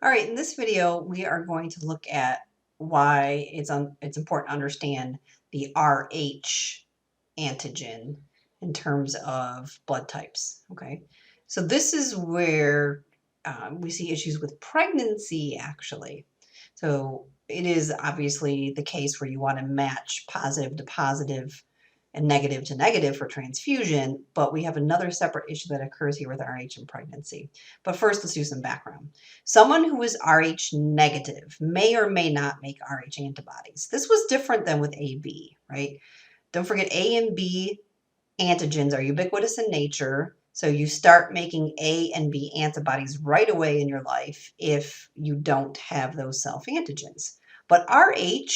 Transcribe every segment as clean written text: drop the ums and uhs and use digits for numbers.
All right, in this video, we are going to look at why it's important to understand the Rh antigen in terms of blood types. Okay, so this is where we see issues with pregnancy, actually. So it is obviously the case where you want to match positive to positive and negative to negative for transfusion, but we have another separate issue that occurs here with Rh in pregnancy. But first, let's do some background. Someone who is Rh negative may or may not make Rh antibodies. This was different than with AB, right? Don't forget A and B antigens are ubiquitous in nature. So you start making A and B antibodies right away in your life if you don't have those self-antigens. But Rh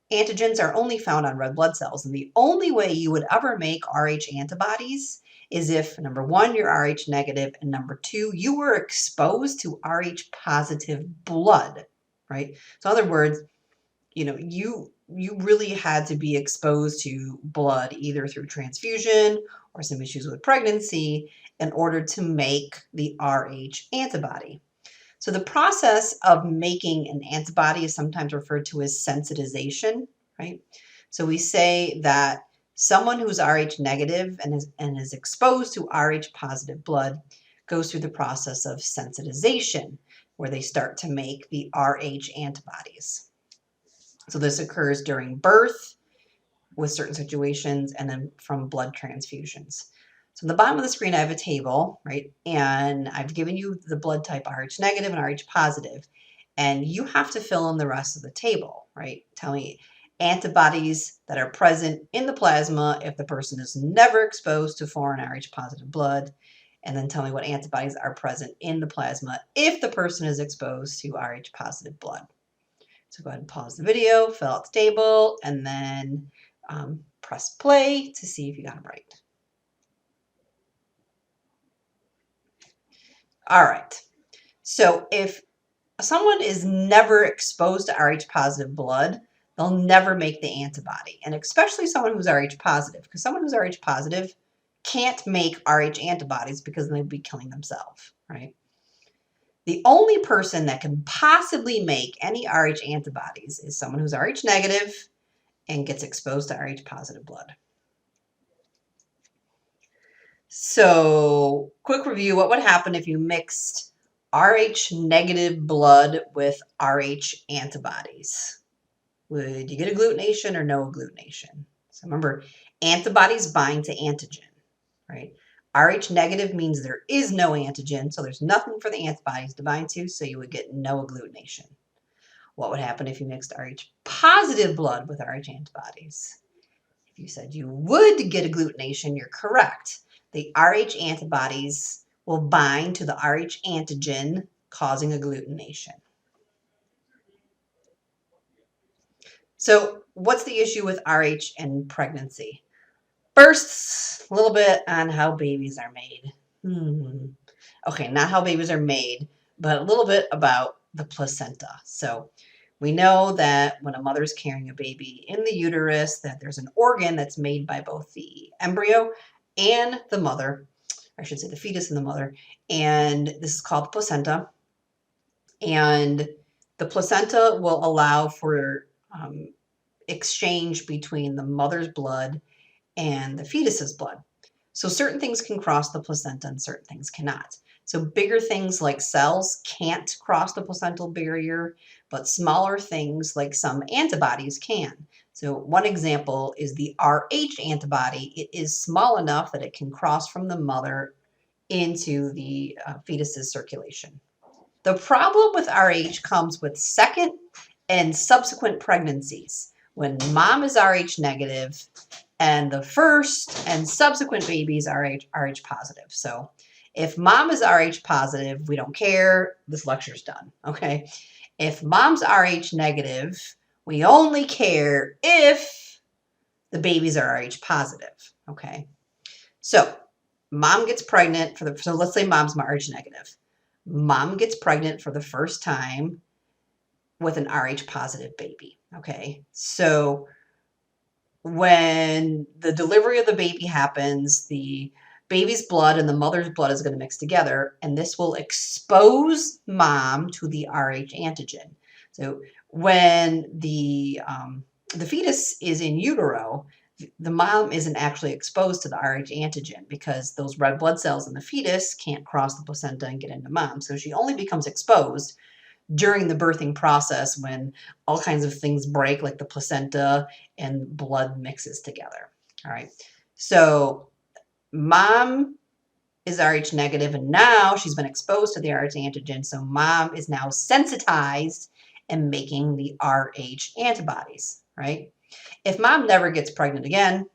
antigens are only found on red blood cells, and the only way you would ever make Rh antibodies is if, number one, you're Rh negative, and number two, you were exposed to Rh positive blood, right? So in other words, you really had to be exposed to blood either through transfusion or some issues with pregnancy in order to make the Rh antibody. So the process of making an antibody is sometimes referred to as sensitization, right? So we say that someone who's Rh negative and is exposed to Rh positive blood goes through the process of sensitization, where they start to make the Rh antibodies. So this occurs during birth with certain situations and then from blood transfusions. So in the bottom of the screen, I have a table, right? And I've given you the blood type Rh negative and Rh positive, and you have to fill in the rest of the table, right? Tell me antibodies that are present in the plasma if the person is never exposed to foreign Rh positive blood, and then tell me what antibodies are present in the plasma if the person is exposed to Rh positive blood. So go ahead and pause the video, fill out the table, and then press play to see if you got it right. All right. So if someone is never exposed to Rh positive blood, they'll never make the antibody. And especially someone who's Rh positive, because someone who's Rh positive can't make Rh antibodies because they'd be killing themselves, right? The only person that can possibly make any Rh antibodies is someone who's Rh negative and gets exposed to Rh positive blood. So, quick review, what would happen if you mixed Rh negative blood with Rh antibodies? Would you get agglutination or no agglutination? So remember, antibodies bind to antigen, right? Rh negative means there is no antigen, so there's nothing for the antibodies to bind to, so you would get no agglutination. What would happen if you mixed Rh positive blood with Rh antibodies? If you said you would get agglutination, you're correct. The Rh antibodies will bind to the Rh antigen, causing agglutination. So what's the issue with Rh and pregnancy? First, a little bit on how babies are made. Okay, not how babies are made, but a little bit about the placenta. So we know that when a mother's carrying a baby in the uterus, that there's an organ that's made by both the embryo and the mother, or I should say the fetus and the mother, and this is called the placenta. And the placenta will allow for exchange between the mother's blood and the fetus's blood. So certain things can cross the placenta and certain things cannot. So bigger things like cells can't cross the placental barrier, but smaller things like some antibodies can. So one example is the Rh antibody. It is small enough that it can cross from the mother into the fetus's circulation. The problem with Rh comes with second and subsequent pregnancies. When mom is Rh negative and the first and subsequent babies are Rh positive. So if mom is Rh positive, we don't care. This lecture's done, okay? If mom's Rh negative, we only care if the babies are Rh positive, okay? So mom gets pregnant so let's say mom's Rh negative. Mom gets pregnant for the first time with an Rh positive baby, okay? So when the delivery of the baby happens, the baby's blood and the mother's blood is going to mix together, and this will expose mom to the Rh antigen. So when the fetus is in utero, the mom isn't actually exposed to the Rh antigen because those red blood cells in the fetus can't cross the placenta and get into mom. So she only becomes exposed during the birthing process when all kinds of things break, like the placenta and blood mixes together. All right. So mom is Rh negative, and now she's been exposed to the Rh antigen. So mom is now sensitized and making the Rh antibodies, right? If mom never gets pregnant again,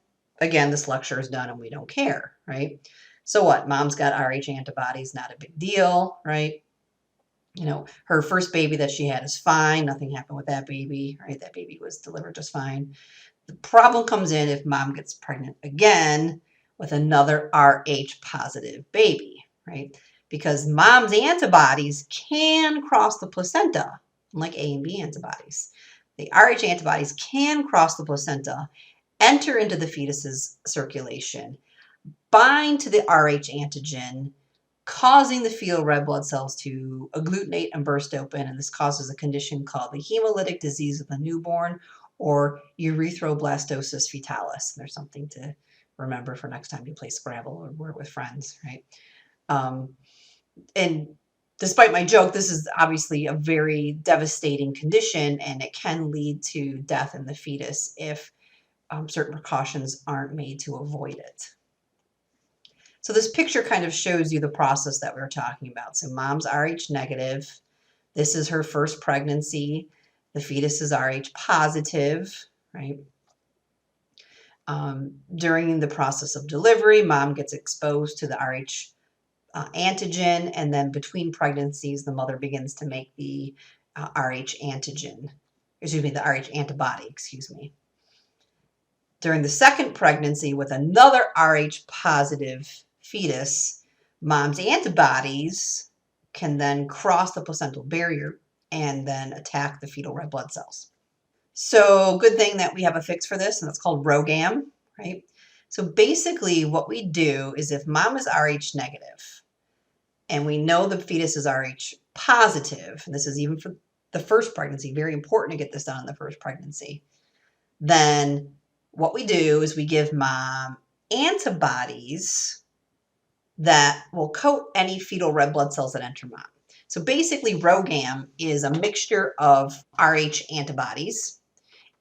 this lecture is done and we don't care, right? So what? Mom's got Rh antibodies, not a big deal, right? You know, her first baby that she had is fine. Nothing happened with that baby, right? That baby was delivered just fine. The problem comes in if mom gets pregnant again with another Rh positive baby, right? Because mom's antibodies can cross the placenta, unlike A and B antibodies. The Rh antibodies can cross the placenta, enter into the fetus's circulation, bind to the Rh antigen, causing the fetal red blood cells to agglutinate and burst open. And this causes a condition called the hemolytic disease of the newborn, or erythroblastosis fetalis. There's something to remember for next time you play Scrabble or work with friends, right? And despite my joke, this is obviously a very devastating condition, and it can lead to death in the fetus if certain precautions aren't made to avoid it. So this picture kind of shows you the process that we were talking about. So mom's Rh negative. This is her first pregnancy. The fetus is Rh positive, right? During the process of delivery, mom gets exposed to the Rh antigen, and then between pregnancies, the mother begins to make the Rh antigen, excuse me, the Rh antibody, excuse me. During the second pregnancy with another Rh positive fetus, mom's antibodies can then cross the placental barrier and then attack the fetal red blood cells. So good thing that we have a fix for this, and it's called RhoGAM, right? So basically what we do is if mom is Rh negative and we know the fetus is Rh positive, and this is even for the first pregnancy, very important to get this done in the first pregnancy, then what we do is we give mom antibodies that will coat any fetal red blood cells that enter mom. So basically, RhoGAM is a mixture of Rh antibodies,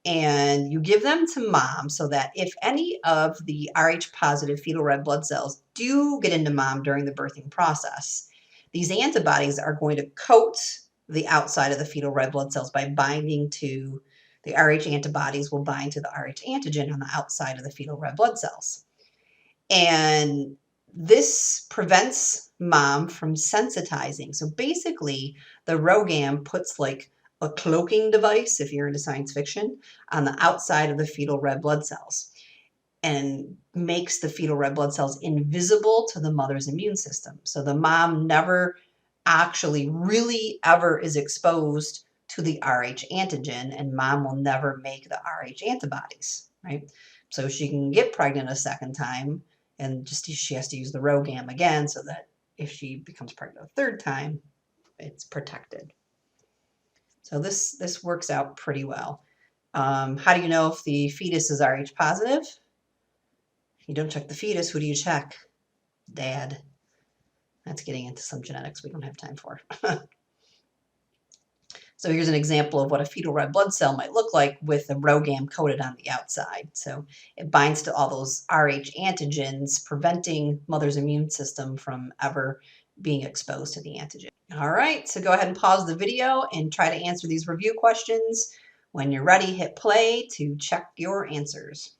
and you give them to mom so that if any of the Rh positive fetal red blood cells do get into mom during the birthing process, these antibodies are going to coat the outside of the fetal red blood cells by binding to the Rh antibodies will bind to the Rh antigen on the outside of the fetal red blood cells. And this prevents mom from sensitizing. So basically, the RhoGAM puts like a cloaking device, if you're into science fiction, on the outside of the fetal red blood cells and makes the fetal red blood cells invisible to the mother's immune system. So the mom never actually really ever is exposed to the Rh antigen, and mom will never make the Rh antibodies, right? So she can get pregnant a second time, and just she has to use the RhoGAM again so that if she becomes pregnant a third time, it's protected. So this works out pretty well. How do you know if the fetus is Rh positive? You don't check the fetus. Who do you check? Dad. That's getting into some genetics we don't have time for. So here's an example of what a fetal red blood cell might look like with the RhoGAM coated on the outside. So it binds to all those Rh antigens, preventing mother's immune system from ever being exposed to the antigen. All right, so go ahead and pause the video and try to answer these review questions. When you're ready, hit play to check your answers.